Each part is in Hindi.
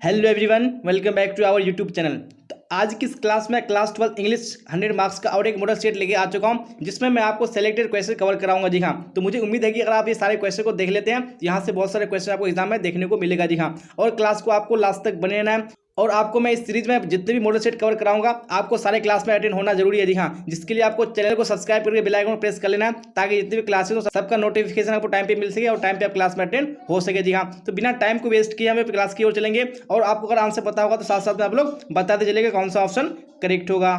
Hello everyone, welcome back to our YouTube channel. तो आज की इस क्लास में क्लास 12 इंग्लिश 100 मार्क्स का और एक मॉडल सेट लेके आ चुका हूं, जिसमें मैं आपको सेलेक्टेड क्वेश्चन कवर कराऊंगा। जी हाँ, तो मुझे उम्मीद है कि अगर आप ये सारे क्वेश्चन को देख लेते हैं तो यहाँ से बहुत सारे क्वेश्चन आपको एग्जाम में देखने को मिलेगा। जी हाँ, और क्लास को आपको लास्ट तक बने रहना है। और आपको मैं इस सीरीज में जितने भी मॉडल सेट कवर कराऊंगा आपको सारे क्लास में अटेंड होना जरूरी है। जी हाँ, जिसके लिए आपको चैनल को सब्सक्राइब करके बेल आइकन प्रेस कर लेना है, ताकि जितने भी क्लासेस हो सबका नोटिफिकेशन आपको टाइम पे मिल सके और टाइम पे आप क्लास में अटेंड हो सके। जी हाँ, तो बिना टाइम को वेस्ट किए हम क्लास की ओर चलेंगे। और आपको अगर आंसर पता होगा तो साथ साथ में आप लोग बताते चलेंगे कौन सा ऑप्शन करेक्ट होगा।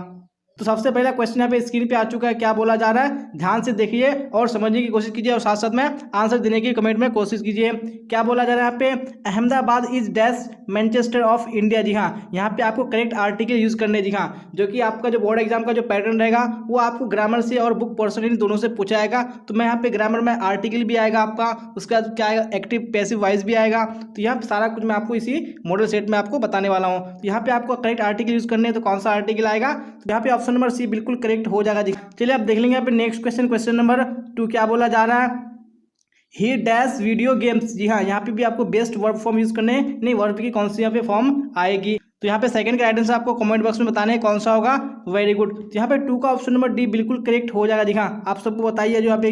तो सबसे पहला क्वेश्चन यहाँ पे स्क्रीन पे आ चुका है। क्या बोला जा रहा है, ध्यान से देखिए और समझने की कोशिश कीजिए और साथ साथ में आंसर देने की कमेंट में कोशिश कीजिए। क्या बोला जा रहा है यहाँ पे, Ahmedabad is dash Manchester of India. जी हाँ, यहाँ पे आपको करेक्ट आर्टिकल यूज करने। जी हाँ, जो कि आपका जो बोर्ड एग्जाम का जो पैटर्न रहेगा वो आपको ग्रामर से और बुक पोर्शन इन दोनों से पूछा आएगा। तो मैं यहाँ पे ग्रामर में आर्टिकल भी आएगा आपका, उसके बाद क्या आएगा, एक्टिव पैसिव वाइज भी आएगा। तो यहाँ पे सारा कुछ मैं आपको इसी मॉडल सेट में आपको बताने वाला हूँ। तो यहाँ पे आपको करेक्ट आर्टिकल यूज करने हैं, तो कौन सा आर्टिकल आएगा, तो यहाँ पे ऑप्शन नंबर सी बिल्कुल करेक्ट हो जाएगा। जी चलिए आप देख लेंगे यहाँ पे नेक्स्ट क्वेश्चन नंबर 2 क्या बोला जा रहा है, ही डैश वीडियो गेम्स। जी हाँ, यहाँ पे भी आपको बेस्ट वर्ब फॉर्म यूज करने, नहीं वर्ब की कौन सी यहाँ पे फॉर्म आएगी। तो यहाँ पे सेकंड का आंसर आपको कमेंट बॉक्स में बताना है कौन सा होगा। वेरी गुड, तो यहाँ पे 2 का ऑप्शन नंबर डी बिल्कुल करेक्ट हो जाएगा। जी हाँ, आप सबको बताइए जो यहाँ पे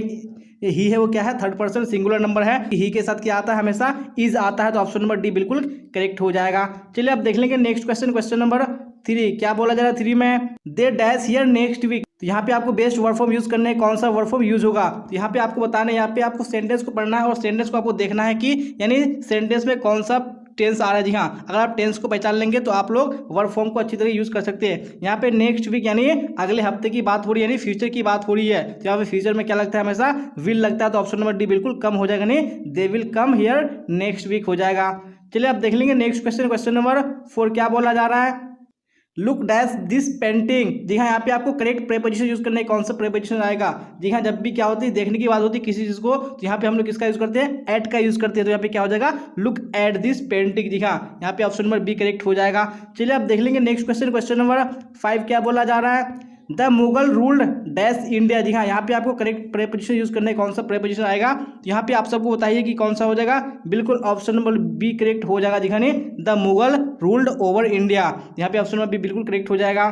ही है वो क्या है, थर्ड पर्सन सिंगुलर नंबर है। ही के साथ क्या आता है, हमेशा इज आता है। तो ऑप्शन नंबर डी बिल्कुल करेक्ट हो जाएगा। चलिए आप देख लेंगे नेक्स्ट क्वेश्चन नंबर 3 क्या बोला जा रहा है 3 में, they dash here next week. तो यहाँ पे आपको बेस्ट वर्ड फॉर्म यूज करना है, कौन सा वर्ड फॉर्म यूज होगा। तो यहाँ पे आपको बताना है, यहाँ पे आपको सेंटेंस को पढ़ना है और सेंटेंस को आपको देखना है कि यानी सेंटेंस में कौन सा टेंस आ रहा है। जी हाँ, अगर आप टेंस को पहचान लेंगे तो आप लोग वर्ड फॉर्म को अच्छी तरह यूज कर सकते हैं। यहाँ पे नेक्स्ट वीक यानी अगले हफ्ते की बात हो रही है, यानी फ्यूचर की बात हो रही है। तो यहाँ पे फ्यूचर में क्या लगता है, हमेशा विल लगता है। तो ऑप्शन नंबर डी बिल्कुल कम हो जाएगा, नहीं they will come here next week हो जाएगा। चलिए आप देख लेंगे नेक्स्ट क्वेश्चन नंबर 4 क्या बोला जा रहा है, लुक डैश दिस पेंटिंग। जी हाँ, यहाँ पे आपको करेक्ट प्रेपोजिशन यूज करना है, कौन सा प्रेपोजिशन आएगा। जी हाँ, जब भी क्या होती है देखने की बात होती है किसी चीज को, तो यहाँ पे हम लोग किसका यूज करते हैं, एट का यूज करते हैं। तो यहाँ पे क्या हो जाएगा, लुक एट दिस पेंटिंग। जी हाँ, यहाँ पे ऑप्शन नंबर बी करेक्ट हो जाएगा। चलिए आप देख लेंगे नेक्स्ट क्वेश्चन नंबर 5 क्या बोला जा रहा है, the Mughal ruled dash India. जी हाँ, यहाँ पे आपको करेक्ट प्रेपोजिशन यूज करना है, कौन सा प्रेपोजिशन आएगा। तो यहाँ पे आप सबको बताइए कि कौन सा हो जाएगा, बिल्कुल ऑप्शन नंबर बी करेक्ट हो जाएगा। जी हाँ, the Mughal ruled over India, यहाँ पे ऑप्शन नंबर बी बिल्कुल करेक्ट हो जाएगा।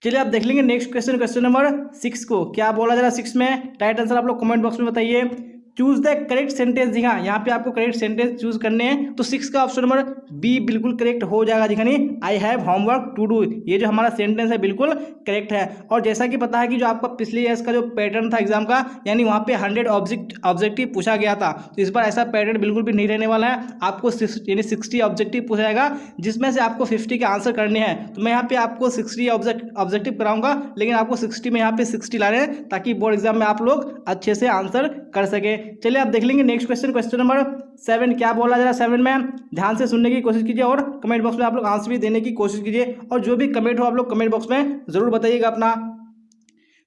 चलिए आप देख लेंगे नेक्स्ट क्वेश्चन नंबर 6 को, क्या बोला जा रहा है 6 में, राइट आंसर आप लोग कमेंट बॉक्स में बताइए। Choose the correct sentence. जी हाँ, यहाँ पे आपको करेक्ट सेंटेंस चूज करने हैं। तो 6 का ऑप्शन नंबर बी बिल्कुल करेक्ट हो जाएगा। जी हाँ, I have homework to do, ये जो हमारा सेंटेंस है बिल्कुल करेक्ट है। और जैसा कि पता है कि जो आपका पिछले ईयर्स का जो पैटर्न था एग्जाम का, यानी वहाँ पे 100 ऑब्जेक्टिव पूछा गया था, तो इस बार ऐसा पैटर्न बिल्कुल भी नहीं रहने वाला है। आपको यानी 60 ऑब्जेक्टिव पूछा जाएगा, जिसमें से आपको 50 के आंसर करने हैं। तो मैं यहाँ पे आपको 60 ऑब्जेक्टिव कराऊंगा, लेकिन आपको 60 में यहाँ पे 60 लाने हैं, ताकि बोर्ड एग्जाम में आप लोग अच्छे से आंसर कर सके। चलिए आप देख लेंगे नेक्स्ट क्वेश्चन नंबर 7 क्या बोला जा रहा है। 7 में ध्यान से सुनने की कोशिश कीजिए और कमेंट बॉक्स में आप लोग आंसर भी देने की कोशिश कीजिए। और जो भी कमेंट हो आप लोग कमेंट बॉक्स में जरूर बताइएगा अपना।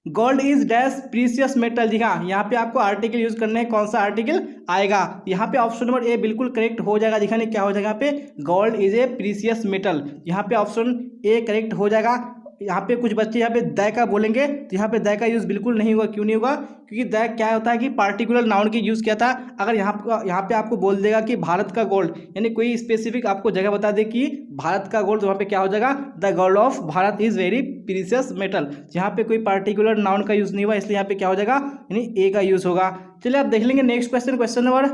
Gold is dash precious metal. जी हाँ, यहाँ पे आपको आर्टिकल यूज करना है, कौन सा आर्टिकल आएगा। यहाँ पे ऑप्शन नंबर ए बिल्कुल करेक्ट हो जाएगा। दिखाने क्या हो जाएगा, यहाँ पे gold is a precious metal, यहाँ पे ऑप्शन ए करेक्ट हो जाएगा। यहाँ पे कुछ बच्चे यहाँ पे द का बोलेंगे, तो यहाँ पे द का यूज बिल्कुल नहीं होगा। क्यों नहीं होगा, क्योंकि द क्या होता है कि पार्टिकुलर नाउन की यूज किया था। अगर यहाँ पे आपको बोल देगा कि भारत का गोल्ड, यानी कोई स्पेसिफिक आपको जगह बता दे कि भारत का गोल्ड, तो वहाँ पे क्या हो जाएगा, the gold of Bharat is very precious metal. यहाँ पे कोई पार्टिकुलर नाउन का यूज नहीं हुआ, इसलिए यहाँ पे क्या हो जाएगा, यानी ए का यूज होगा। चलिए आप देख लेंगे नेक्स्ट क्वेश्चन नंबर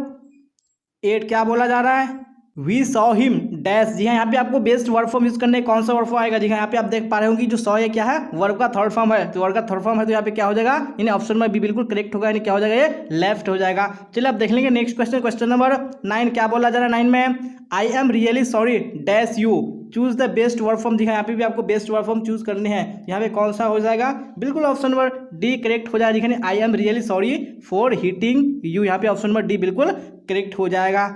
8 क्या बोला जा रहा है, वी सॉ हिम डैश। जी हाँ, यहाँ पे आपको बेस्ट वर्ड फॉर्म यूज करने, कौन सा वर्ड फॉर्म आएगा। जी हाँ, यहाँ पे आप देख पा रहे होंगे जो सॉ ये क्या है, वर्ब का थर्ड फॉर्म है। तो वर्ब का थर्ड फॉर्म है, तो यहाँ पे क्या हो जाएगा, यानी ऑप्शन में बी बिल्कुल करेक्ट होगा, यानी क्या हो जाएगा, ये लेफ्ट हो जाएगा। चलिए आप देख लेंगे नेक्स्ट क्वेश्चन नंबर 9 क्या बोला जा रहा है। 9 में I am really sorry dash you, choose the best word form. जी हाँ, यहाँ पे भी आपको बेस्ट वर्ड फॉर्म चूज करने हैं। यहाँ पे कौन सा हो जाएगा, बिल्कुल ऑप्शन नंबर डी करेक्ट हो जाएगा। जी I am really sorry for hitting you, यहाँ पे ऑप्शन नंबर डी बिल्कुल करेक्ट हो जाएगा।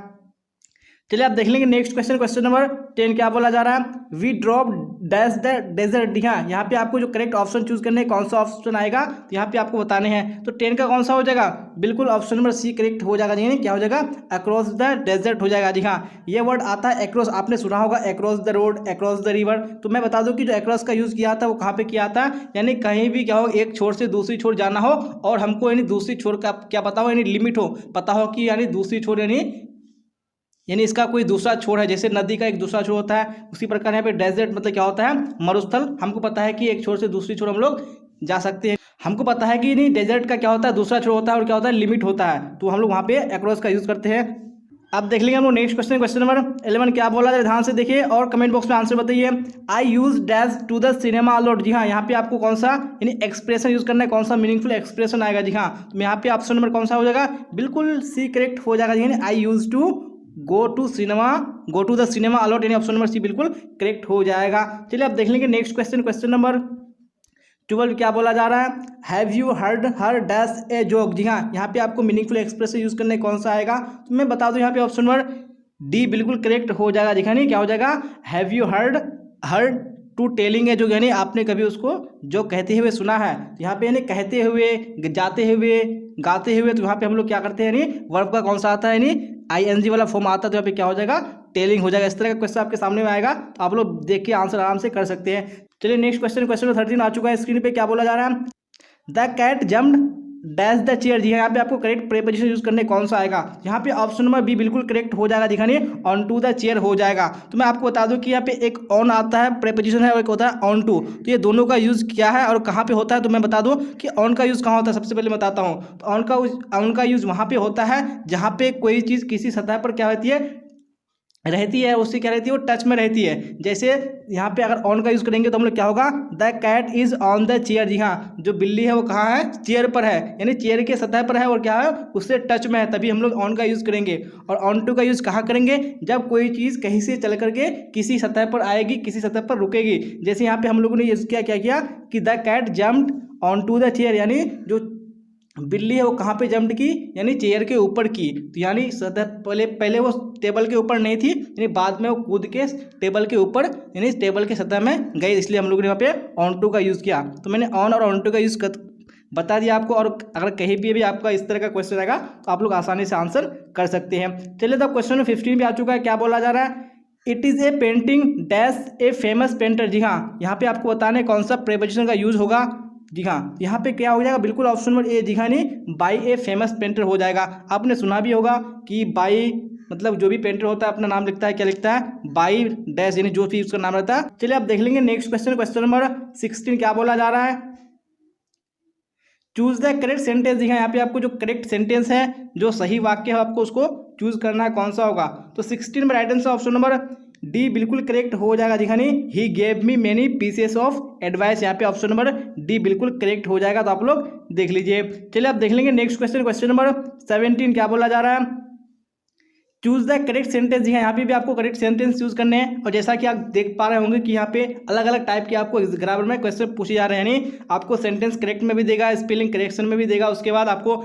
चलिए आप देख लेंगे नेक्स्ट क्वेश्चन नंबर 10 क्या बोला जा रहा है, we drop dash the desert. हाँ, यहाँ पे आपको जो करेक्ट ऑप्शन चूज करने हैं, कौन सा ऑप्शन आएगा, तो यहाँ पे आपको बताने हैं। तो 10 का कौन सा हो जाएगा, बिल्कुल ऑप्शन नंबर सी करेक्ट हो जाएगा। यानी क्या हो जाएगा, अक्रॉस द डेजर्ट हो जाएगा। जी हाँ, ये वर्ड आता है अक्रॉस, आपने सुना होगा across the road, across the river. तो मैं बता दूं कि जो अक्रॉस का यूज किया था वो कहाँ पे किया था, यानी कहीं भी क्या हो, एक छोर से दूसरी छोर जाना हो और हमको यानी दूसरी छोर का क्या पता हो, यानी लिमिट हो, पता हो कि यानी दूसरी छोर यानी इसका कोई दूसरा छोर है, जैसे नदी का एक दूसरा छोर होता है, उसी प्रकार यहाँ पे डेजर्ट मतलब क्या होता है, मरुस्थल। हमको पता है कि एक छोर से दूसरी छोर हम लोग जा सकते हैं। हमको पता है कि नहीं डेजर्ट का क्या होता है, दूसरा छोर होता है और क्या होता है, लिमिट होता है, तो हम लोग वहाँ पे अक्रॉस का यूज़ करते हैं। अब देख लेंगे हम लोग नेक्स्ट क्वेश्चन, क्वेश्चन नंबर 11 क्या बोला जाए, ध्यान से देखिए और कमेंट बॉक्स में आंसर बताइए। I use dash to the cinema a lot. जी हाँ, यहाँ पे आपको कौन सा यानी एक्सप्रेशन यूज करना है, कौन सा मीनिंगफुल एक्सप्रेशन आएगा। जी हाँ, तो यहाँ पे ऑप्शन नंबर कौन सा हो जाएगा, बिल्कुल सी करेक्ट हो जाएगा। जी I use to go to the cinema a lot, यानी ऑप्शन नंबर सी बिल्कुल करेक्ट हो जाएगा। चलिए अब देख लेंगे नेक्स्ट क्वेश्चन, क्वेश्चन नंबर 12 क्या बोला जा रहा है, have you heard her dash a joke. जी हाँ, यहाँ पे आपको मीनिंगफुल एक्सप्रेशन यूज करने कौन सा आएगा, तो मैं बता दूं यहाँ पे ऑप्शन नंबर डी बिल्कुल करेक्ट हो जाएगा। दिखा नहीं क्या हो जाएगा, have you heard to telling है जो, यानी आपने कभी उसको जो कहते हुए सुना है। तो यहाँ पे यानी कहते हुए, जाते हुए, गाते हुए, तो यहाँ पे हम लोग क्या करते हैं, यानी वर्ब का कौन सा आता है, यानी ING वाला फॉर्म आता है, तो यहाँ पे क्या हो जाएगा, टेलिंग हो जाएगा। इस तरह का क्वेश्चन आपके सामने में आएगा, तो आप लोग देख के आंसर आराम से कर सकते हैं। चलिए नेक्स्ट क्वेश्चन, क्वेश्चन नंबर 13 आ चुका है स्क्रीन पे। क्या बोला जा रहा है, the cat jumped dash the chair. जी यहाँ पे आपको करेक्ट प्रीपोजिशन यूज करने कौन सा आएगा, यहाँ पे ऑप्शन नंबर बी बिल्कुल करेक्ट हो जाएगा। दिखाने ऑन टू द चेयर हो जाएगा। तो मैं आपको बता दूं कि यहाँ पे एक ऑन आता है प्रीपोजिशन है और एक होता है ऑन टू, तो ये दोनों का यूज क्या है और कहाँ पे होता है, तो मैं बता दूं कि ऑन का यूज कहाँ होता है, सबसे पहले बताता हूँ। तो ऑन का यूज वहाँ पे होता है जहाँ पे कोई चीज़ किसी सतह पर क्या होती है, रहती है, उससे क्या रहती है, वो टच में रहती है। जैसे यहाँ पे अगर ऑन का यूज़ करेंगे तो हम लोग क्या होगा, the cat is on the chair. जी हाँ, जो बिल्ली है वो कहाँ है, चेयर पर है, यानी चेयर के सतह पर है और क्या है, उससे टच में है, तभी हम लोग ऑन का यूज़ करेंगे। और ऑन टू का यूज़ कहाँ करेंगे, जब कोई चीज़ कहीं से चल करके किसी सतह पर आएगी, किसी सतह पर रुकेगी। जैसे यहाँ पे हम लोगों ने यूज़ क्या किया कि the cat jumped on to the chair, यानी जो बिल्ली है वो कहाँ पे जंप की, यानी चेयर के ऊपर की। तो यानी सतह पहले वो टेबल के ऊपर नहीं थी, यानी बाद में वो कूद के टेबल के ऊपर, यानी टेबल के सतह में गई, इसलिए हम लोगों ने यहाँ पे ऑन टू का यूज़ किया। तो मैंने ऑन और ऑन टू का यूज़ बता दिया आपको। और अगर कहीं भी आपका इस तरह का क्वेश्चन आएगा तो आप लोग आसानी से आंसर कर सकते हैं। चलिए तो क्वेश्चन नंबर 15 भी आ चुका है। क्या बोला जा रहा है, it is a painting dash a famous painter. जी हाँ, यहाँ पे आपको बताना है कौन सा प्रीपोजिशन का यूज़ होगा। जी हाँ, यहाँ पे क्या हो जाएगा, बिल्कुल ऑप्शन नंबर ए, जी हाँ, नहीं बाई ए फेमस पेंटर हो जाएगा। आपने सुना भी होगा कि बाई मतलब जो भी पेंटर होता है अपना नाम लिखता है, क्या लिखता है, बाई डैश, यानी जो भी उसका नाम रहता है। चलिए आप देख लेंगे नेक्स्ट क्वेश्चन, क्वेश्चन नंबर 16 क्या बोला जा रहा है, चूज द करेक्ट सेंटेंस। जी हाँ, यहाँ पे आपको जो करेक्ट सेंटेंस है, जो सही वाक्य है, आपको उसको चूज करना है, कौन सा होगा। तो 16 में right answer option number D बिल्कुल करेक्ट हो जाएगा। जी हाँ, नहीं he gave me many pieces of advice, यहाँ पे ऑप्शन नंबर डी बिल्कुल करेक्ट हो जाएगा। तो आप लोग देख लीजिए। चलिए आप देख लेंगे नेक्स्ट क्वेश्चन, क्वेश्चन नंबर 17 क्या बोला जा रहा है, चूज द करेक्ट सेंटेंस। जी हाँ, यहाँ पे भी आपको करेक्ट सेंटेंस यूज करने हैं। और जैसा कि आप देख पा रहे होंगे कि यहाँ पे अलग अलग टाइप के आपको ग्रामर में क्वेश्चन पूछे जा रहे हैं, यानी आपको सेंटेंस करेक्ट में भी देगा, स्पेलिंग करेक्शन में भी देगा, उसके बाद आपको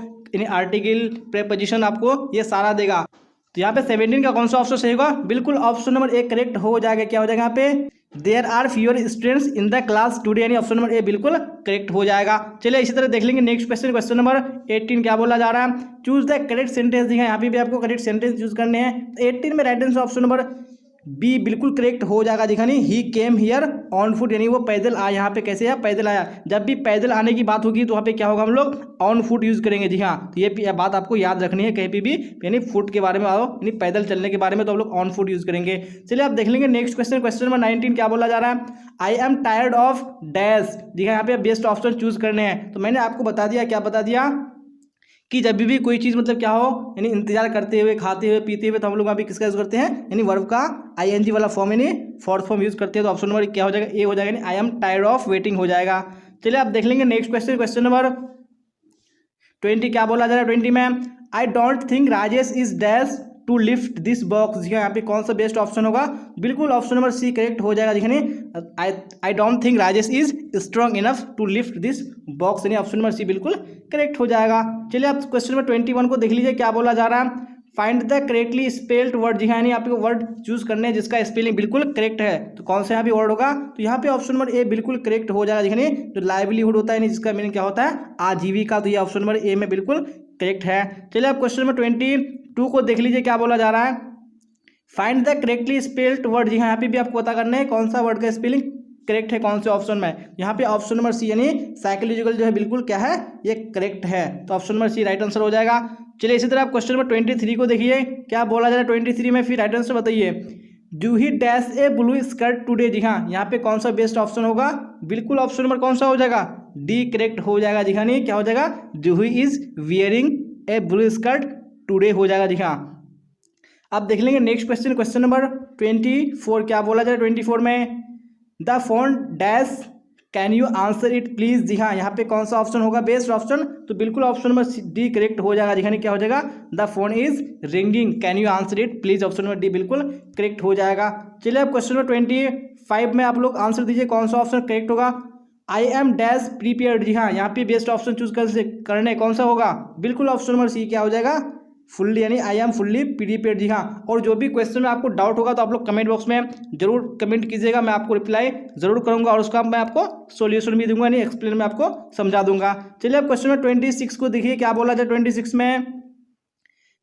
आर्टिकल प्रीपोजिशन आपको ये सारा देगा। तो यहाँ पे 17 का कौन सा ऑप्शन सही होगा, बिल्कुल ऑप्शन नंबर ए करेक्ट हो जाएगा। क्या हो जाएगा यहाँ पे, there are fewer students in the class today, यानी ऑप्शन नंबर ए बिल्कुल करेक्ट हो जाएगा। चलिए इसी तरह देख लेंगे नेक्स्ट क्वेश्चन, क्वेश्चन नंबर 18 क्या बोला जा रहा है, चूज द करेक्ट सेंटेंस। यहाँ पे भी आपको करेक्ट सेंटेंस यूज करने हैं। 18 में right answer option number B बिल्कुल करेक्ट हो जाएगा। दिखा नहीं, he came here on foot, यानी वो पैदल आया। यहाँ पे कैसे आया, पैदल आया। जब भी पैदल आने की बात होगी तो वहाँ पे क्या होगा, हम लोग ऑन फुट यूज करेंगे। जी हाँ, तो ये बात आपको याद रखनी है कहीं भी, यानी फुट के बारे में आओ, यानी पैदल चलने के बारे में, तो हम लोग ऑन फुट यूज करेंगे। चलिए आप देख लेंगे नेक्स्ट क्वेश्चन, क्वेश्चन नंबर 19 क्या बोला जा रहा है, I am tired of dash. जी हाँ, यहाँ पे बेस्ट ऑप्शन चूज करने हैं। तो मैंने आपको बता दिया, क्या बता दिया कि जब भी कोई चीज़ मतलब क्या हो, यानी इंतजार करते हुए, खाते हुए, पीते हुए, तो हम लोग अभी किसका यूज़ करते हैं, यानी वर्ब का ING वाला फॉर्म, यानी फोर्थ फॉर्म यूज़ करते हैं। तो ऑप्शन नंबर क्या हो जाएगा, ए हो जाएगा, यानी आई एम टायर्ड ऑफ वेटिंग हो जाएगा। चलिए आप देख लेंगे नेक्स्ट क्वेश्चन, क्वेश्चन नंबर 20 क्या बोला जा रहा है। 20 में I don't think Rajesh is dash to lift this box. जी हाँ, यहाँ पे कौन सा बेस्ट ऑप्शन होगा, बिल्कुल ऑप्शन नंबर सी करेक्ट हो जाएगा। देखिए I don't think Rajesh is strong enough to lift this box, यानी ऑप्शन नंबर सी बिल्कुल करेक्ट हो जाएगा। चलिए आप क्वेश्चन नंबर 21 को देख लीजिए। क्या बोला जा रहा है, find the correctly spelled word. जी हाँ, यानी आपको वर्ड चूज करने हैं जिसका स्पेलिंग बिल्कुल करेक्ट है। तो कौन सा यहाँ पे वर्ड होगा, तो यहाँ पे ऑप्शन नंबर ए बिल्कुल करेक्ट हो जाएगा। देखिए जो लाइवलीहुड होता है, जिसका मीनिंग क्या होता है, आजीविका, तो ये ऑप्शन नंबर ए में बिल्कुल करेक्ट है। चलिए आप क्वेश्चन नंबर 22 को देख लीजिए। क्या बोला जा रहा है, find the correctly spelled word. जी हाँ, यहाँ पे भी आपको पता करना है कौन सा वर्ड का स्पेलिंग करेक्ट है, कौन से ऑप्शन में। यहाँ पे ऑप्शन नंबर सी, यानी साइकोलॉजिकल जो है बिल्कुल क्या है, ये करेक्ट है। तो option number C right answer हो जाएगा। चलिए इसी तरह आप क्वेश्चन नंबर 23 को देखिए, क्या बोला जा रहा है 23 में, फिर राइट आंसर बताइए। Do he dash a blue skirt today, जी हाँ, यहाँ पे कौन सा बेस्ट ऑप्शन होगा, बिल्कुल ऑप्शन नंबर कौन सा हो जाएगा, डी करेक्ट हो जाएगा, जी हाँ, नहीं क्या हो जाएगा, do he is wearing A blue skirt today हो जाएगा, जी हाँ। अब देख लेंगे नेक्स्ट क्वेश्चन, क्वेश्चन नंबर 24, क्या बोला जाए 24 में, the phone dash can you answer it please, जी हाँ, यहाँ पे कौन सा ऑप्शन होगा बेस्ट ऑप्शन, तो बिल्कुल ऑप्शन नंबर डी करेक्ट हो जाएगा, जी हाँ, क्या हो जाएगा, the phone is ringing can you answer it please, option number D बिल्कुल करेक्ट हो जाएगा। चलिए अब क्वेश्चन नंबर 25 में आप लोग आंसर दीजिए, कौन सा ऑप्शन करेक्ट होगा। आई एम डैश प्रीपेयर्ड, जी हाँ, यहाँ पे बेस्ट ऑप्शन चूज करने कौन सा होगा, बिल्कुल ऑप्शन नंबर सी क्या हो जाएगा, फुल्ली, यानी आई एम फुल्ली प्रीपेड, जी हाँ। और जो भी क्वेश्चन में आपको डाउट होगा तो आप लोग कमेंट बॉक्स में जरूर कमेंट कीजिएगा, मैं आपको रिप्लाई जरूर करूंगा और उसका मैं आपको सॉल्यूशन भी दूंगा, यानी एक्सप्लेन में आपको समझा दूंगा। चलिए अब क्वेश्चन में 26 को देखिए, क्या बोला जाए 26 में,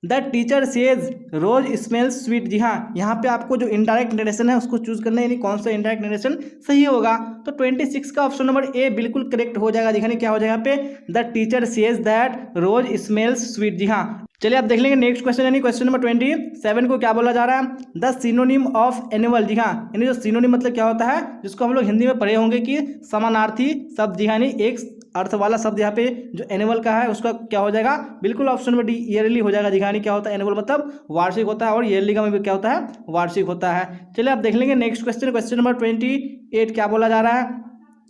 the teacher says rose smells sweet, जी हाँ, यहाँ पे आपको जो इनडायरेक्ट नरेशन है उसको चूज करना है, यानी कौन सा इनडायरेक्ट नरेशन सही होगा, तो 26 का ऑप्शन नंबर ए बिल्कुल करेक्ट हो जाएगा, दिखाने क्या हो जाएगा यहाँ पे, the teacher says that rose smells sweet, जी हाँ। चलिए आप देख लेंगे नेक्स्ट क्वेश्चन, यानी क्वेश्चन नंबर 27 को क्या बोला जा रहा है, द सिनोनिम ऑफ एनुअल, जी हाँ, यानी जो सिनोनिम मतलब क्या होता है, जिसको हम लोग हिंदी में पढ़े होंगे कि समानार्थी शब्द, जी हाँ, यानी एक अर्थ वाला शब्द, यहाँ पे जो एनुअल का है उसका क्या हो जाएगा, बिल्कुल ऑप्शन नंबर डी ईयरली हो जाएगा, जी हाँ, क्या होता है एनुअल मतलब वार्षिक होता है, और ईयरली का मतलब क्या होता है, वार्षिक होता है। चलिए आप देख लेंगे नेक्स्ट क्वेश्चन, क्वेश्चन नंबर 28 क्या बोला जा रहा है,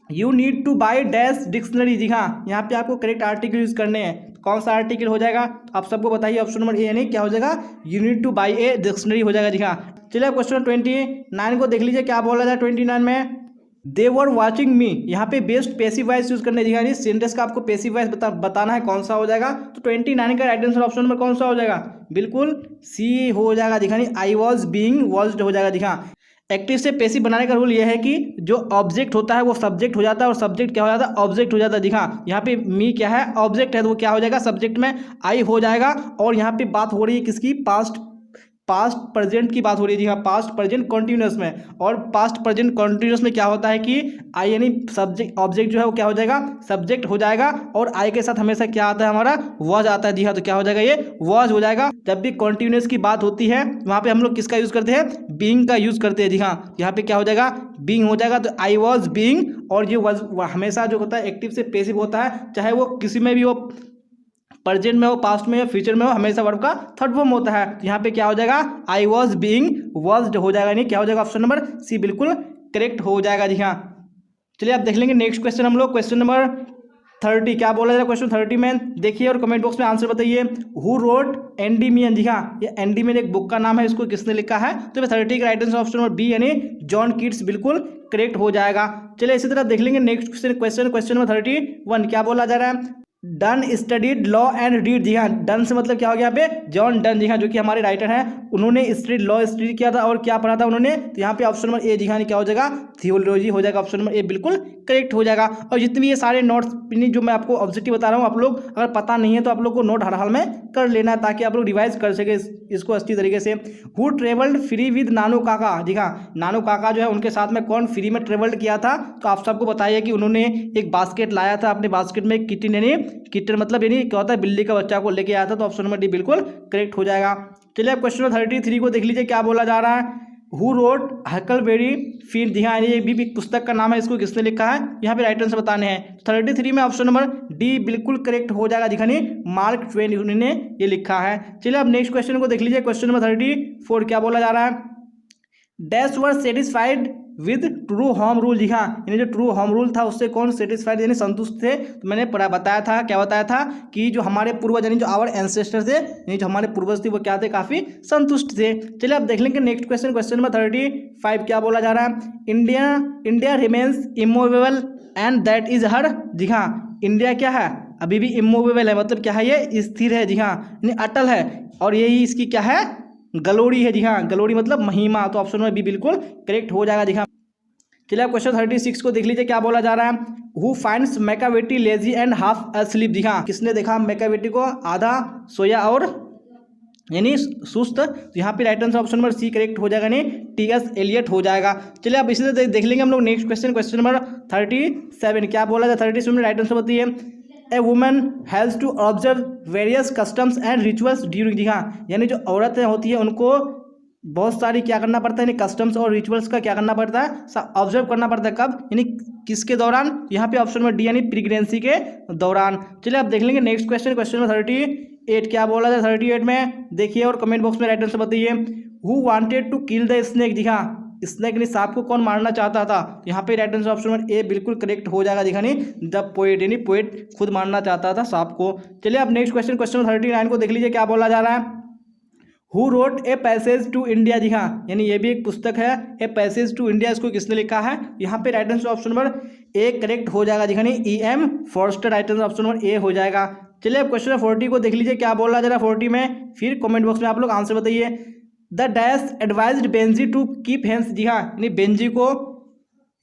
you need to buy dash dictionary, जी हाँ, यहाँ पे आपको करेक्ट आर्टिकल यूज करने हैं, कौन सा आर्टिकल हो जाएगा, आप सबको बताइए, ऑप्शन नंबर ए, यानी क्या हो जाएगा, you need to by a dictionary हो जाएगा, जी हाँ। चलिए क्वेश्चन 29 को देख लीजिए, क्या बोला जाए 29 में, दे वर वॉचिंग मी, यहाँ पे बेस्ट पैसिव वॉइस यूज करने, जी हाँ, सेंटेंस का आपको पैसिव वॉइस बताना है कौन सा हो जाएगा, तो 29 का राइट आंसर ऑप्शन नंबर कौन सा हो जाएगा, बिल्कुल सी हो जाएगा, जी हाँ, आई वॉज बीइंग वॉच्ड हो जाएगा, जी हाँ। एक्टिव से पैसिव बनाने का रूल यह है कि जो ऑब्जेक्ट होता है वो सब्जेक्ट हो जाता है, और सब्जेक्ट क्या हो जाता है, ऑब्जेक्ट हो जाता है, जी हाँ, यहाँ पे मी क्या है, ऑब्जेक्ट है, तो वो क्या हो जाएगा, सब्जेक्ट में आई हो जाएगा, और यहाँ पे बात हो रही है किसकी, पास्ट प्रेजेंट की बात हो रही है, जी हाँ, पास्ट प्रेजेंट कॉन्टिन्यूस में, और पास्ट प्रेजेंट कॉन्टिन्यूस में क्या होता है कि आई यानी सब्जेक्ट ऑब्जेक्ट जो है वो क्या हो जाएगा, सब्जेक्ट हो जाएगा, और आई के साथ हमेशा क्या आता है, हमारा वॉज आता है, जी हाँ, तो क्या हो जाएगा, ये वॉज हो जाएगा। जब भी कॉन्टिन्यूस की बात होती है वहाँ पे हम लोग किसका यूज करते हैं, बीइंग का यूज करते हैं, जी हाँ, यहाँ पे क्या हो जाएगा, बीइंग हो जाएगा, तो आई वॉज बीइंग, और ये वॉज हमेशा जो होता है एक्टिव से पैसिव होता है, चाहे वो किसी में भी हो, प्रेजेंट में हो, पास्ट में हो, फ्यूचर में हो, हमेशा वर्ब का थर्ड फॉर्म होता है, तो यहाँ पे क्या हो जाएगा, आई वॉज बीइंग वॉज्ड हो जाएगा, नहीं क्या हो जाएगा, ऑप्शन नंबर सी बिल्कुल करेक्ट हो जाएगा, जी हाँ। चलिए आप देख लेंगे नेक्स्ट क्वेश्चन हम लोग, क्वेश्चन नंबर 30 क्या बोला जाएगा, क्वेश्चन 30 में देखिए और कमेंट बॉक्स में आंसर बताइए, हु रोट एंडीमियन, जी हाँ, ये एंडीमियन एक बुक का नाम है, इसको किसने लिखा है, तो 30 का right answer option number B, यानी जॉन कीट्स बिल्कुल करेक्ट हो जाएगा। चलिए इसी तरह देख लेंगे नेक्स्ट क्वेश्चन नंबर 31 क्या बोला जा रहा है, done studied law and read, जी हाँ, डन से मतलब क्या हो गया यहाँ पे, जॉन डन, जी हाँ, जो कि हमारे राइटर हैं, उन्होंने स्टडीड लॉ स्टडी किया था, और क्या पढ़ा था उन्होंने, तो यहाँ पे ऑप्शन नंबर ए, जी हाँ, क्या हो जाएगा, थियोलॉजी हो जाएगा, ऑप्शन नंबर ए बिल्कुल करेक्ट हो जाएगा। और जितने भी ये सारे नोट्स जो मैं आपको ऑब्जेक्टिव बता रहा हूँ, आप लोग अगर पता नहीं है तो आप लोग को नोट हर हाल में कर लेना है, ताकि आप लोग रिवाइज कर सके इसको अच्छी तरीके से। हु ट्रेवल्ड फ्री विद नानू काका, जी हाँ, नानू काका जो है उनके साथ में कौन फ्री में ट्रेवल्ड किया था, तो आप सबको बताइए कि उन्होंने एक बास्केट लाया था, अपने बास्केट में एक किटन, यानी किटन मतलब यानी क्या होता है, बिल्ली का बच्चा को लेके आया था, तो ऑप्शन नंबर डी बिल्कुल करेक्ट हो जाएगा। चलिए आप क्वेश्चन नंबर 33 को देख लीजिए, क्या बोला जा रहा है, हु रोट हकलबेरी फिन, जी हाँ, ये भी पुस्तक का नाम है, इसको किसने लिखा है, यहाँ पे राइट आंसर बताने हैं, 33 में ऑप्शन नंबर डी बिल्कुल करेक्ट हो जाएगा, दिखाने मार्क ट्वेन उन्होंने ये लिखा है। चलिए अब नेक्स्ट क्वेश्चन को देख लीजिए, क्वेश्चन नंबर 34 क्या बोला जा रहा है, dash were satisfied with true home rule, जी हाँ, यानी जो ट्रू होम रूल था उससे कौन सेटिस्फाइड यानी संतुष्ट थे, तो मैंने बताया था, क्या बताया था कि जो हमारे पूर्वज यानी जो आवर एंसेस्टर थे, यानी जो हमारे पूर्वज थे वो क्या थे, काफ़ी संतुष्ट थे। चलिए आप देख लेंगे नेक्स्ट क्वेश्चन, क्वेश्चन नंबर 35 क्या बोला जा रहा है, India remains immovable and that is her, जी हाँ, इंडिया क्या है, अभी भी इमूवेबल है, मतलब क्या है, ये स्थिर है, जी हाँ, यानी अटल है, और यही इसकी क्या है, ग्लोरी है, जी हाँ, ग्लोरी मतलब महिमा, तो ऑप्शन में बी बिल्कुल करेक्ट हो जाएगा, जी हाँ। चलिए आप क्वेश्चन 36 को देख लीजिए, क्या बोला जा रहा है, who finds Macavity lazy and half asleep, जी हाँ, किसने देखा मैकावेटी को आधा सोया और यानी सुस्त, तो यहाँ पे right answer option number C correct हो जाएगा, यानी टी.एस. एलियट हो जाएगा। चलिए अब इसी तरह देख लेंगे हम लोग नेक्स्ट क्वेश्चन, क्वेश्चन नंबर 37 क्या बोला जाए, 37 में राइट आंसर बताइए, a women has to observe various customs and rituals during, जी हाँ, यानी जो औरतें होती है उनको बहुत सारी क्या करना पड़ता है, यानी कस्टम्स और रिचुअल्स का क्या करना पड़ता है, ऑब्जर्व करना पड़ता है। कब, यानी किसके दौरान, यहाँ पे ऑप्शन नंबर डी यानी प्रेगनेंसी के दौरान। चलिए आप देख लेंगे नेक्स्ट क्वेश्चन, क्वेश्चन नंबर 38 क्या बोला जाए 38 में, देखिए और कमेंट बॉक्स में राइट आंसर बताइए। Who wanted to kill the snake, जी हाँ, स्नेक ने सांप को कौन मारना चाहता था, यहाँ पे right answer option number A बिल्कुल करेक्ट हो जाएगा। दिखा नहीं, द पोएट, यानी पोएट खुद मारना चाहता था सांप को। चलिए अब नेक्स्ट क्वेश्चन, क्वेश्चन नंबर 39 को देख लीजिए क्या बोला जा रहा है। Who wrote a passage to India, जी हाँ, यानी ये भी एक पुस्तक है, ए पैसेज टू इंडिया, इसको किसने लिखा है, यहाँ पे right answer option number A correct हो जाएगा। दिखा नहीं, E.M. Forster, right answer option number A हो जाएगा। चलिए अब क्वेश्चन 40 को देख लीजिए क्या बोला जा रहा है 40 में, फिर कमेंट बॉक्स में आप लोग आंसर बताइए। The dash advised Benjy to keep hens, जी हाँ, यानी बेंजी को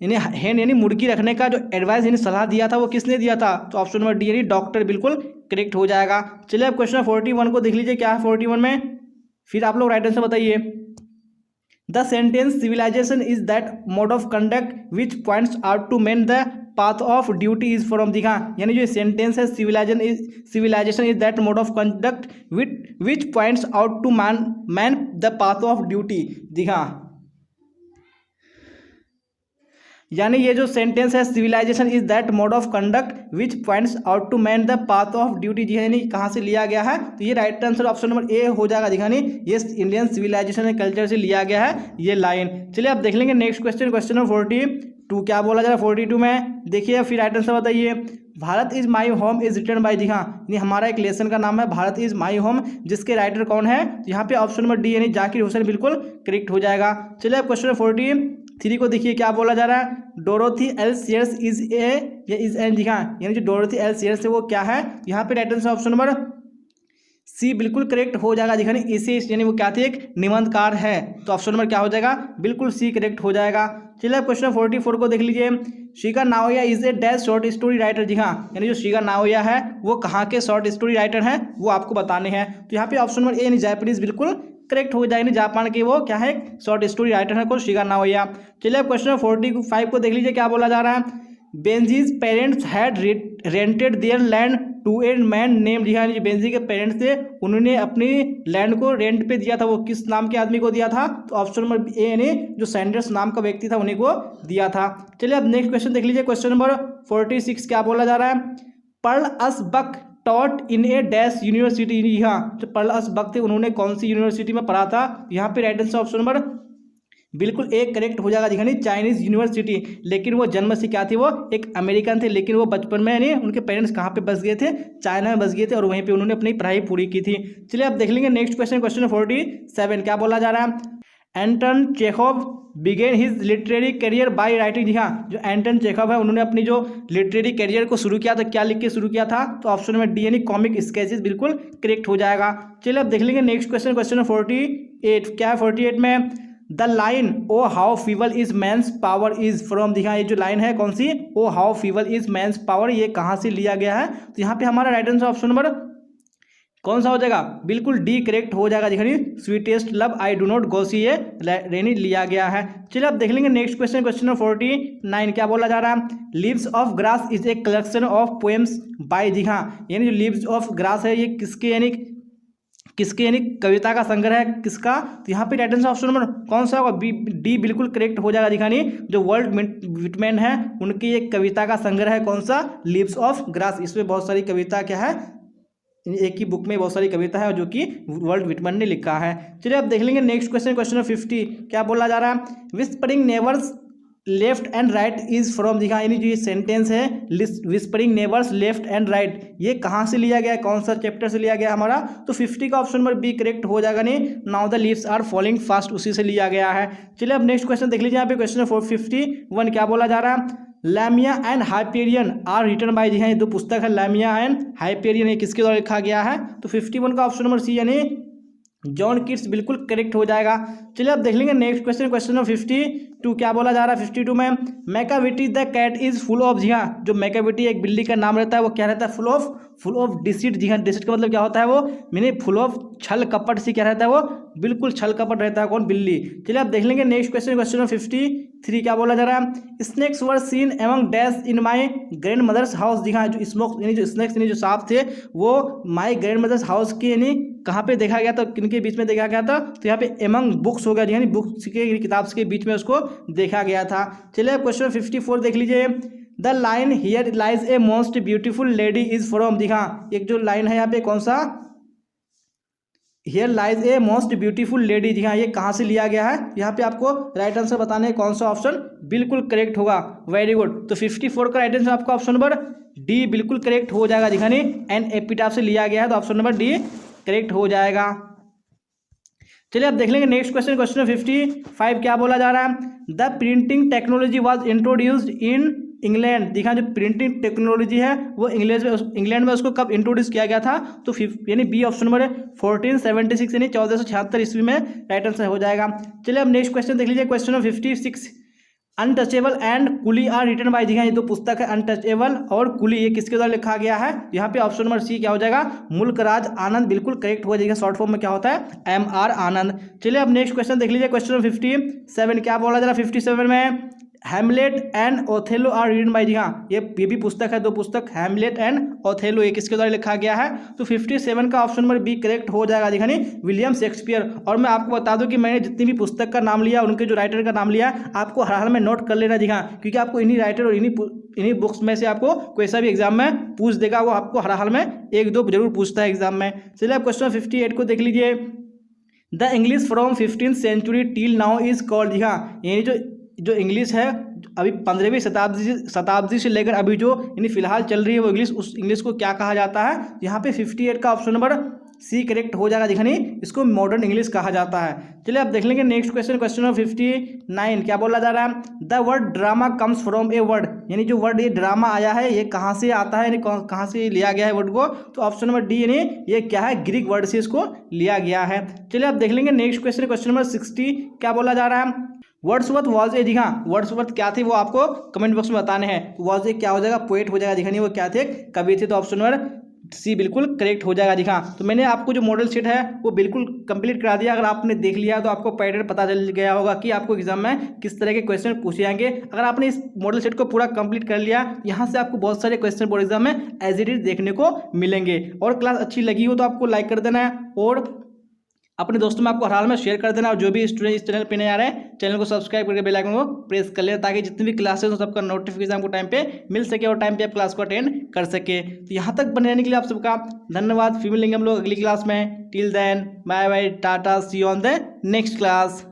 यानी हैंड यानी मुर्गी रखने का जो एडवाइस यानी सलाह दिया था वो किसने दिया था, तो ऑप्शन नंबर डी यानी डॉक्टर बिल्कुल करेक्ट हो जाएगा। चलिए अब क्वेश्चन 41 को देख लीजिए क्या है 41 में, फिर आप लोग राइट आंसर बताइए। The sentence civilisation is that mode of conduct which points out to man the path of duty is from, दिखा, यानी जो सेंटेंस है civilisation is that mode of conduct which points out to man the path of duty, दिखा, यानी ये जो सेंटेंस है civilisation is that mode of conduct which points out to man the path of duty, जी यानी कहाँ से लिया गया है, तो ये right answer option number A हो जाएगा। दिखानी, ये इंडियन सिविलाइजेशन एंड कल्चर से लिया गया है ये लाइन। चलिए आप देख लेंगे नेक्स्ट क्वेश्चन, क्वेश्चन नंबर 42 क्या बोला जा रहा है 42 में, देखिए फिर राइट आंसर बताइए। Bharat is my home is written by, दिखा, यानी हमारा एक लेसन का नाम है भारत इज माई होम, जिसके राइटर कौन है, यहाँ पे ऑप्शन नंबर डी यानी जाकिर हुसैन बिल्कुल करेक्ट हो जाएगा। चलिए अब क्वेश्चन 43 को देखिए क्या बोला जा रहा है। Dorothy L Sayers is a या इज एन, दिखा, यानी जो डोरोथी एल सीयर्स है वो क्या है, यहाँ पे right answer option number C बिल्कुल करेक्ट हो जाएगा। दिखा नहीं, इसे यानी वो क्या थी, एक निबंधकार है, तो ऑप्शन नंबर क्या हो जाएगा, बिल्कुल सी करेक्ट हो जाएगा। चलिए अब क्वेश्चन 44 को देख लीजिए। Shiga Naoya is a dash short story writer, जी हाँ, यानी जो शिखा नाओया है वो कहाँ के शॉर्ट स्टोरी राइटर हैं वो आपको बताने हैं, तो यहाँ पे ऑप्शन नंबर ए यानी जापानीज बिल्कुल करेक्ट हो जाएगी। जापान के वो क्या है, शॉर्ट स्टोरी राइटर है, कौन, शिखा नाओया। चलिए अब क्वेश्चन 45 को देख लीजिए क्या बोला जा रहा है। Benjy's parents had rented their land to a man name, जी हाँ, बेंजी के पेरेंट्स थे उन्होंने अपनी लैंड को रेंट पे दिया था, वो किस नाम के आदमी को दिया था, तो ऑप्शन नंबर ए यानी जो सैंडर्स नाम का व्यक्ति था उन्हीं को दिया था। चलिए अब नेक्स्ट क्वेश्चन देख लीजिए, क्वेश्चन नंबर 46 क्या बोला जा रहा है। Pearl S Buck taught in a dash university, हाँ, जो पर्ल अस बक थे उन्होंने कौन सी यूनिवर्सिटी में पढ़ा था, यहाँ पे राइट आंसर ऑप्शन नंबर बिल्कुल एक करेक्ट हो जाएगा। दिखानी, चाइनीज यूनिवर्सिटी, लेकिन वो जन्म से क्या थी, वो एक अमेरिकन थे, लेकिन वो बचपन में यानी उनके पेरेंट्स कहाँ पे बस गए थे, चाइना में बस गए थे और वहीं पे उन्होंने अपनी पढ़ाई पूरी की थी। चलिए अब देख लेंगे नेक्स्ट क्वेश्चन, क्वेश्चन 47 क्या बोला जा रहा है। Anton Chekhov began his literary career by writing, जी हाँ, जो एंटन चेखोव है उन्होंने अपनी जो लिटरेरी करियर को शुरू किया था, क्या लिख के शुरू किया था, तो ऑप्शन नंबर डी यानी कॉमिक स्केचेस बिल्कुल करेक्ट हो जाएगा। चलिए अब देख लेंगे नेक्स्ट क्वेश्चन, क्वेश्चन 48 क्या है 48 में। The line o how feeble is man's power is from, दिखा, ये जो लाइन है कौन सी, o how feeble is man's power, ये कहाँ से लिया गया है, तो यहाँ पे हमारा राइट आंसर ऑप्शन नंबर कौन सा हो जाएगा, बिल्कुल डी करेक्ट हो जाएगा। दिखानी, sweetest love I do not go see, ये रेनी लिया गया है। चलिए अब देख लेंगे नेक्स्ट क्वेश्चन, क्वेश्चन नंबर 49 क्या बोला जा रहा है। Leaves of Grass is a collection of poems by, जी हाँ, यानी जो लीव्स ऑफ ग्रास है ये किसके यानी कविता का संग्रह है, किसका, तो यहाँ पे राइट आंसर ऑप्शन नंबर कौन सा होगा, डी बिल्कुल करेक्ट हो जाएगा। दिखानी, जो वर्ल्ड विटमैन है उनकी एक कविता का संग्रह है, कौन सा, लीव्स ऑफ ग्रास। इसमें बहुत सारी कविता क्या है, एक ही बुक में बहुत सारी कविता है जो कि वर्ल्ड विटमैन ने लिखा है। चलिए अब देख लेंगे नेक्स्ट क्वेश्चन, क्वेश्चन 50 क्या बोला जा रहा है। Whispering neighbours left and right is from, दिखा, यानी जो ये सेंटेंस है whispering neighbours left and right, ये कहाँ से लिया गया है, कौन सा चैप्टर से लिया गया हमारा, तो 50 का ऑप्शन नंबर बी करेक्ट हो जाएगा। नहीं, now the leaves are falling fast, उसी से लिया गया है। चलिए अब नेक्स्ट क्वेश्चन देख लीजिए, यहाँ पे क्वेश्चन 451 क्या बोला जा रहा है। Lamia and Hyperion are written by, जी हाँ, ये दो पुस्तक है लैमिया एंड हाइपेरियन, ये किसके द्वारा लिखा गया है, तो 51 का ऑप्शन नंबर सी यानी जॉन कीट्स बिल्कुल करेक्ट हो जाएगा। चलिए अब देख लेंगे नेक्स्ट क्वेश्चन, क्वेश्चन नंबर 52 क्या बोला जा रहा है 52 में, Macavity the cat is full of, जी हाँ जो मैकाविटी एक बिल्ली का नाम रहता है वो क्या रहता है, फुल ऑफ डिसीट, जी हाँ डिसीट का मतलब क्या होता है वो, मीनिंग फुल ऑफ छल कपट से क्या रहता है वो, बिल्कुल छल कपट रहता है कौन, बिल्ली। चलिए आप देख लेंगे नेक्स्ट क्वेश्चन, क्वेश्चन नंबर 53 क्या बोला जा रहा है, snakes were seen among dash in my grandmother's house, जी हाँ जो स्मोक यानी जो स्नेक्स यानी जो सांप थे वो माई ग्रैंड मदर्स हाउस के यानी कहाँ पे देखा गया था, किनके बीच में देखा गया था, तो यहाँ पे एमंग बुक्स हो गया, यानी बुक्स के किताब के बीच में उसको देखा गया था। चलिए क्वेश्चन 54 देख लीजिए, the line here lies a most beautiful lady is from, दिखा एक जो लाइन है यहाँ पे कौन सा, here lies a most beautiful lady, जी हाँ ये कहाँ से लिया गया है, यहाँ पे आपको राइट आंसर बताना है कौन सा ऑप्शन बिल्कुल करेक्ट होगा, वेरी गुड। तो 54 का राइट आंसर आपका ऑप्शन नंबर डी बिल्कुल करेक्ट हो जाएगा, दिखाने एन एपिटाफ से लिया गया है, तो ऑप्शन नंबर डी करेक्ट हो जाएगा। चलिए अब देख लेंगे नेक्स्ट क्वेश्चन, क्वेश्चन 55 क्या बोला जा रहा है, the printing technology was introduced in England, दिखा जो प्रिंटिंग टेक्नोलॉजी है वो इंग्लैंड में उसको कब इंट्रोड्यूस किया गया था, तो यानी बी ऑप्शन नंबर 1476 यानी 1476 ईस्वी में राइट आंसर हो जाएगा। चलिए अब नेक्स्ट क्वेश्चन देख लीजिए, question number 56, Untouchable and Coolie are written by, जी हाँ ये दो पुस्तक है अनटचेबल और कुली, ये किसके द्वारा लिखा गया है, यहाँ पे ऑप्शन नंबर सी क्या हो जाएगा, मुल्कराज आनंद बिल्कुल करेक्ट हो जाएगा, शॉर्ट फॉर्म में क्या होता है MR आनंद। चलिए अब नेक्स्ट क्वेश्चन देख लीजिए, क्वेश्चन नंबर 57 क्या बोला जा रहा है 57 में, Hamlet and Othello are written by, जी हाँ ये भी पुस्तक है, दो पुस्तक हैमलेट एंड ओथेलो ये किसके द्वारा लिखा गया है, तो 57 का ऑप्शन नंबर बी करेक्ट हो जाएगा, दिखानी विलियम शेक्सपियर। और मैं आपको बता दूं कि मैंने जितनी भी पुस्तक का नाम लिया उनके जो राइटर का नाम लिया आपको हर हाल में नोट कर लेना, जी हाँ क्योंकि आपको इन्हीं राइटर और इन्हीं बुक्स में से आपको कोई सा भी एग्जाम में पूछ देगा, वो आपको हर हाल में एक दो जरूर पूछता है एग्जाम में। चलिए आप क्वेश्चन 58 को देख लीजिए, the English from 15th century till now is called, जी हाँ यानी जो इंग्लिश है अभी 15वीं शताब्दी से लेकर अभी जो यानी फिलहाल चल रही है वो इंग्लिश, उस इंग्लिश को क्या कहा जाता है, यहाँ पे 58 का ऑप्शन नंबर सी करेक्ट हो जाएगा, दिखनी इसको मॉडर्न इंग्लिश कहा जाता है। चलिए आप देख लेंगे नेक्स्ट क्वेश्चन, क्वेश्चन नंबर 59 क्या बोला जा रहा है, the word drama comes from a word, यानी जो वर्ड ये ड्रामा आया है ये कहाँ से आता है, यानी कहाँ से लिया गया है वर्ड को, तो ऑप्शन नंबर डी यानी ये क्या है ग्रीक वर्ड से इसको लिया गया है। चलिए आप देख लेंगे नेक्स्ट क्वेश्चन, क्वेश्चन नंबर 60 क्या बोला जा रहा है, वर्ड्सवर्थ वॉज ए, जी हाँ वर्ड्सवर्थ क्या थे वो आपको कमेंट बॉक्स में बताने हैं, वॉज ए क्या हो जाएगा पोएट हो जाएगा, दिखानी वो क्या थे कवि थे, तो ऑप्शन नंबर सी बिल्कुल करेक्ट हो जाएगा, दिखा। तो मैंने आपको जो मॉडल सेट है वो बिल्कुल कंप्लीट करा दिया, अगर आपने देख लिया तो आपको पैटर्न पता चल गया होगा कि आपको एग्जाम में किस तरह के क्वेश्चन पूछे जाएंगे। अगर आपने इस मॉडल सेट को पूरा कंप्लीट कर लिया, यहाँ से आपको बहुत सारे क्वेश्चन बोर्ड एग्जाम में एज इट इज देखने को मिलेंगे। और क्लास अच्छी लगी हो तो आपको लाइक कर देना है और अपने दोस्तों में आपको हर हाल में शेयर कर देना, और जो भी स्टूडेंट इस चैनल पे नहीं आ रहे हैं चैनल को सब्सक्राइब करके बेल आइकन को प्रेस कर लेना, ताकि जितनी भी क्लासेस हो सबका नोटिफिकेशन आपको टाइम पे मिल सके और टाइम पे आप क्लास को अटेंड कर सके। तो यहाँ तक बने रहने के लिए आप सबका धन्यवाद। फिर मिलेंगे हम लोग अगली क्लास में। Till then bye bye, tata, see you on the next class.